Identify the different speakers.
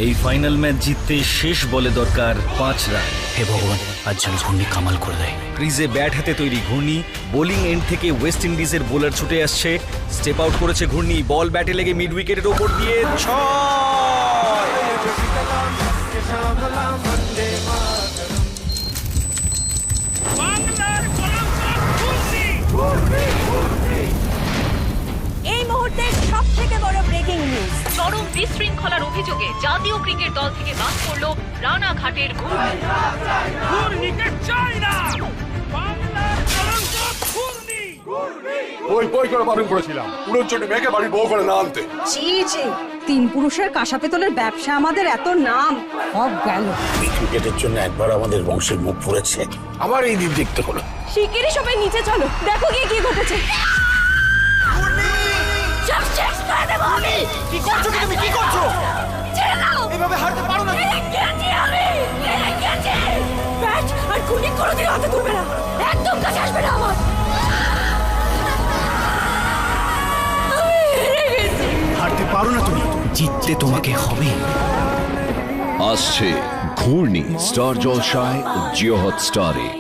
Speaker 1: এই final match জিততে শেষ বলে দরকার 5 রান।
Speaker 2: হে ভগবান, আজ যেন ঘূর্ণি কামাল করে দেয়।
Speaker 1: ক্রিজে ব্যাট হাতে তৈরি ঘূর্ণি, বোলিং এন্ড থেকে ওয়েস্ট ইন্ডিজের বোলার ছুটে আসছে। স্টেপ আউট করেছে ঘূর্ণি, বল ব্যাটে লেগে মিড উইকেটের ওপর দিয়ে 6।
Speaker 3: এই মুহূর্তের সবথেকে বড় ব্রেকিং নিউজ,
Speaker 4: চরম বিশৃঙ্খলার অভিযোগে জাতীয় ক্রিকেট দল থেকে বাদ পড়ল রানাঘাটের ঘূর্ণি।
Speaker 5: বই করে বারণ করেছিলাম পুরোর জন্য মেয়েকে বাড়ি বউ করে না আনতে।
Speaker 3: জি জি, 3 পুরুষের কাঁসা পেতলের ব্যবসা আমাদের এত নাম সব গেল।
Speaker 6: ক্রিকেটের জন্য একবার আমাদের বংশের মুখ পড়েছে, আবার এই দিন দেখতে হলো।
Speaker 3: শিগগিরই সবাই নিচে চলো, দেখো গিয়ে কি ঘটেছে। সব শেষ করে দেবো আমি।
Speaker 7: কি করছো তুমি? কি করছো?
Speaker 3: ছেড়ে দাও,
Speaker 7: এভাবে হারতে পারো না।
Speaker 3: গেছি আমি, গেছি। ব্যাট আর গুলি কোনোদিন হাতে তুলবে না, একদম কাছে আসবে না আমার। আমি হেরে গেছি।
Speaker 2: হারতে পারো না তুমি, জিততে তোমাকে হবে।
Speaker 8: আসছে ঘূর্ণি স্টার জলসায় ও জিও হটস্টারে।